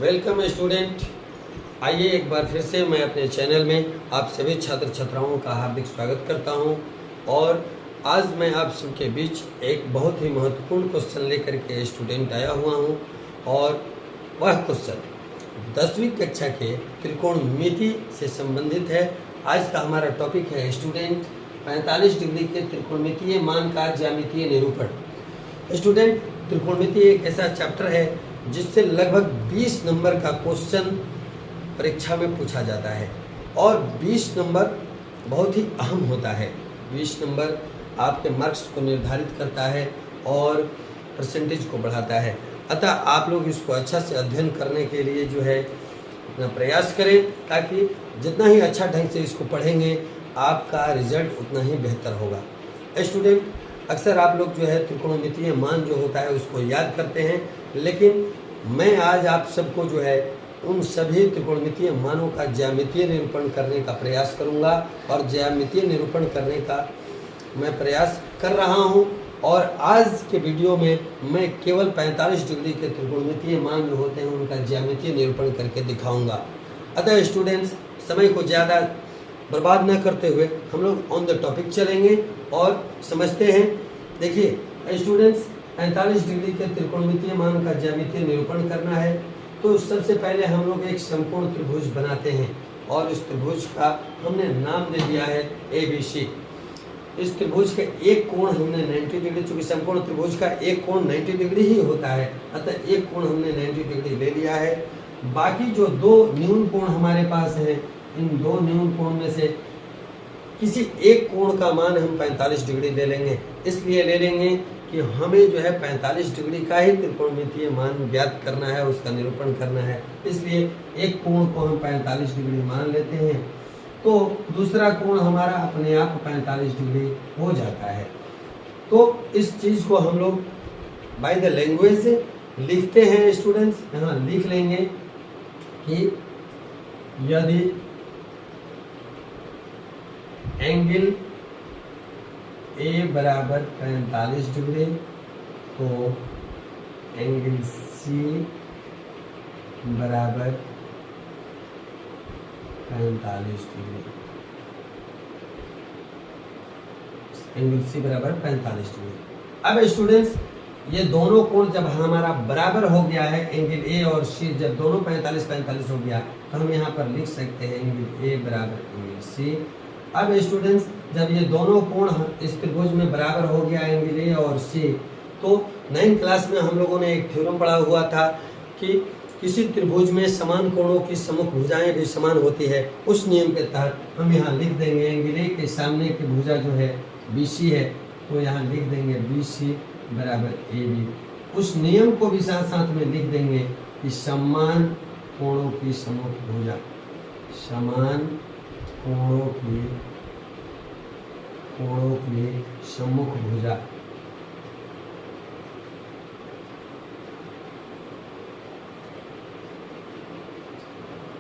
Welcome student. आइए एक बार फिर से मैं अपने चैनल में आप सभी छात्र छात्राओं का हार्दिक स्वागत करता हूं। और आज मैं आप सबके बीच एक बहुत ही महत्वपूर्ण क्वेश्चन लेकर के स्टूडेंट आया हुआ हूं। और वह क्वेश्चन 10वीं कक्षा के त्रिकोणमिति से संबंधित है। आज का हमारा टॉपिक है स्टूडेंट 45 डिग्री के त्रिकोणमितीय मान का ज्यामितीय निरूपण। स्टूडेंट, त्रिकोणमिति एक ऐसा चैप्टर है जिससे लगभग 20 नंबर का क्वेश्चन परीक्षा में पूछा जाता है और 20 नंबर बहुत ही अहम होता है। 20 नंबर आपके मार्क्स को निर्धारित करता है और परसेंटेज को बढ़ाता है। अतः आप लोग इसको अच्छा से अध्ययन करने के लिए जो है अपना प्रयास करें, ताकि जितना ही अच्छा ढंग से इसको पढ़ेंगे आपका रिजल्ट उतना ही बेहतर होगा। स्टूडेंट, अक्सर आप लोग जो है त्रिकोणमितीय मान जो होता है उसको याद करते हैं, लेकिन मैं आज आप सबको जो है उन सभी त्रिकोणमितीय मानों का ज्यामितीय निरूपण करने का प्रयास करूंगा। और ज्यामितीय निरूपण करने का मैं प्रयास कर रहा हूं। और आज के वीडियो में मैं केवल 45 डिग्री के त्रिकोणमितीय मान जो होते हैं उनका ज्यामितीय निरूपण करके दिखाऊंगा। अतः स्टूडेंट्स, समय को ज़्यादा बर्बाद न करते हुए हम लोग ऑन द टॉपिक चलेंगे और समझते हैं। देखिए स्टूडेंट्स, 45 डिग्री के त्रिकोणमितीय मान का ज्यामितीय निरूपण करना है तो सबसे पहले हम लोग एक समकोण त्रिभुज बनाते हैं और इस त्रिभुज का हमने नाम दे दिया है ABC। इस त्रिभुज के एक कोण हमने 90 डिग्री, चूंकि समकोण त्रिभुज का एक कोण 90 डिग्री ही होता है, अतः एक कोण हमने 90 डिग्री ले लिया है। बाकी जो दो न्यून कोण हमारे पास हैं, इन दो न्यून कोण में से किसी एक कोण का मान हम 45 डिग्री ले लेंगे। इसलिए ले लेंगे कि हमें जो है 45 डिग्री का ही त्रिकोणमितीय मान ज्ञात करना है, उसका निरूपण करना है। इसलिए एक कोण को हम 45 डिग्री मान लेते हैं तो दूसरा कोण हमारा अपने आप 45 डिग्री हो जाता है। तो इस चीज को हम लोग बाय द लैंग्वेज लिखते हैं। स्टूडेंट्स, यहाँ लिख लेंगे कि यदि एंगल A बराबर 45 डिग्री तो एंगल C बराबर 45 डिग्री। एंगल C बराबर 45 डिग्री। अब स्टूडेंट्स, ये दोनों कोण जब हमारा बराबर हो गया है, एंगल A और C जब दोनों 45-45 हो गया तो हम यहाँ पर लिख सकते हैं एंगल A बराबर एंगल C। अब स्टूडेंट्स, जब ये दोनों कोण इस त्रिभुज में बराबर हो गया एंगल A और C, तो 9th क्लास में हम लोगों ने एक थ्योरम पढ़ा हुआ था कि किसी त्रिभुज में समान कोणों की सम्मुख भुजाएं भी समान होती है। उस नियम के तहत हम यहाँ लिख देंगे एंगल A के सामने की भुजा जो है BC है, तो यहाँ लिख देंगे BC बराबर AB। उस नियम को भी साथ साथ में लिख देंगे कि समान कोणों की सम्मुख भुजा, समान कोणों की सम्मुख भुजा।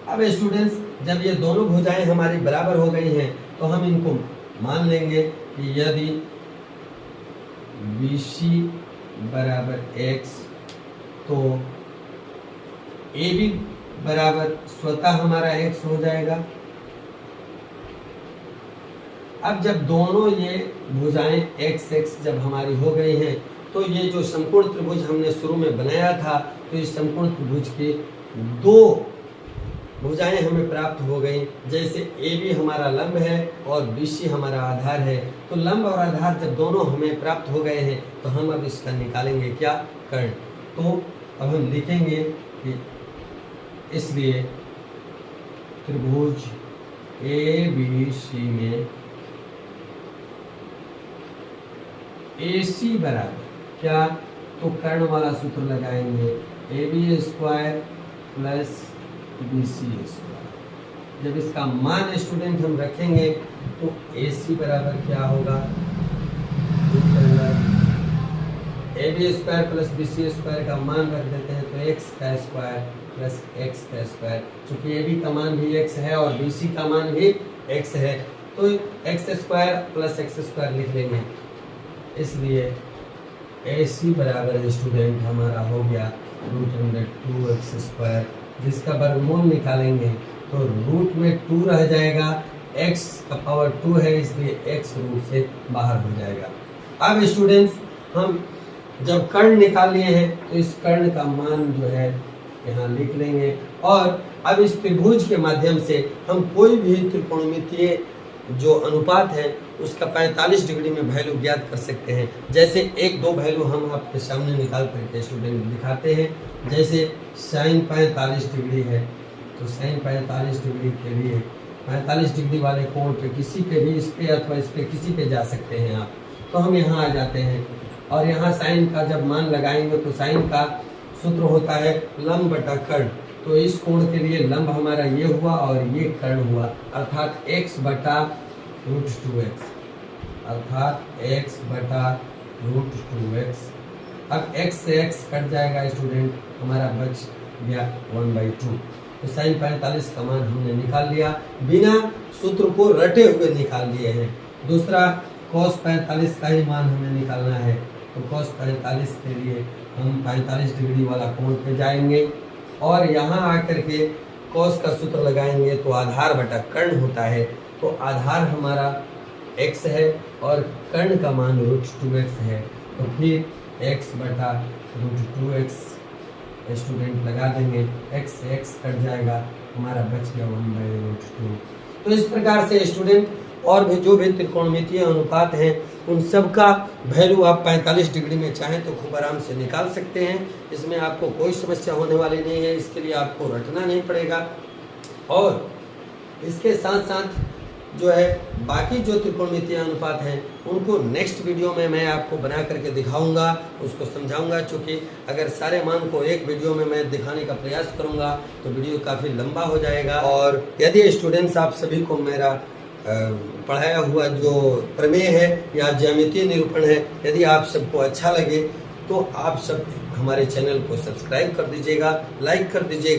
अब स्टूडेंट्स, जब ये दोनों भुजाएं हमारी बराबर हो गई हैं तो हम इनको मान लेंगे कि यदि BC बराबर X तो AB बराबर स्वतः हमारा X हो जाएगा। अब जब दोनों ये भुजाएं x जब हमारी हो गई हैं तो ये जो समकोण त्रिभुज हमने शुरू में बनाया था, तो इस समकोण त्रिभुज की दो भुजाएं हमें प्राप्त हो गई। जैसे AB हमारा लंब है और BC हमारा आधार है, तो लंब और आधार जब दोनों हमें प्राप्त हो गए हैं तो हम अब इसका निकालेंगे क्या, कर्ण। तो अब हम लिखेंगे कि इसलिए त्रिभुज ABC में AC बराबर क्या, तो कर्ण वाला सूत्र लगाएंगे AB square plus BC square. जब इसका मान स्टूडेंट हम रखेंगे तो AC बराबर क्या होगा, AB square plus BC square का मान रख देते हैं तो x का स्क्वायर प्लस x का स्क्वायर। चूंकि AB का मान भी x है और BC का मान भी x है, तो x square plus x square लिख लेंगे। इसलिए AC बराबर स्टूडेंट हमारा हो गया √2x² जिसका वर्गमूल निकालेंगे तो रूट में 2 रह जाएगा, x का पावर 2 है इसलिए x रूट से बाहर हो जाएगा। अब स्टूडेंट्स हम जब कर्ण निकाल लिए हैं तो इस कर्ण का मान जो है यहाँ लिख लेंगे और अब इस त्रिभुज के माध्यम से हम कोई भी त्रिकोणमितीय जो अनुपात है उसका 45 डिग्री में वैल्यू ज्ञात कर सकते हैं। जैसे एक दो वैल्यू हम आपके सामने निकाल करके स्टूडेंट दिखाते हैं। जैसे साइन 45 डिग्री है तो साइन 45 डिग्री के लिए 45 डिग्री वाले कोण पे किसी पे भी इस पे अथवा इस पे किसी पे जा सकते हैं आप। तो हम यहाँ आ जाते हैं और यहाँ साइन का जब मान लगाएंगे तो साइन का सूत्र होता है लंब बटा कर्ण। तो इस कोण के लिए लंब हमारा ये हुआ और ये कर्ण हुआ, अर्थात x बटा रूट 2x, अर्थात x बटा रूट 2x। अब x से x कट जाएगा स्टूडेंट, हमारा बच गया 1/2। तो साइन 45 का मान हमने निकाल लिया, बिना सूत्र को रटे हुए निकाल लिए हैं। दूसरा cos 45 का ही मान हमें निकालना है। तो cos 45 के लिए हम 45 डिग्री वाला कोण पे जाएंगे और यहाँ आकर के cos का सूत्र लगाएंगे तो आधार बटा कर्ण होता है। तो आधार हमारा x है और कर्ण का मान रूट 2x है। तो फिर x बटा रूट 2x स्टूडेंट लगा देंगे, x से x कट जाएगा, हमारा बच गया 1/√2। तो इस प्रकार से स्टूडेंट और भी जो भी त्रिकोणमितीय अनुपात हैं उन सब का वैल्यू आप 45 डिग्री में चाहें तो खूब आराम से निकाल सकते हैं। इसमें आपको कोई समस्या होने वाली नहीं है, इसके लिए आपको रटना नहीं पड़ेगा। और इसके साथ साथ जो है बाकी जो त्रिकोणमितीय अनुपात हैं उनको नेक्स्ट वीडियो में मैं आपको बना करके दिखाऊंगा, उसको समझाऊंगा। चूँकि अगर सारे मान को एक वीडियो में मैं दिखाने का प्रयास करूंगा तो वीडियो काफ़ी लंबा हो जाएगा। और यदि स्टूडेंट्स आप सभी को मेरा पढ़ाया हुआ जो प्रमेय है या ज्यामितीय निरूपण है यदि आप सबको अच्छा लगे तो आप सब हमारे चैनल को सब्सक्राइब कर दीजिएगा, लाइक कर दीजिएगा।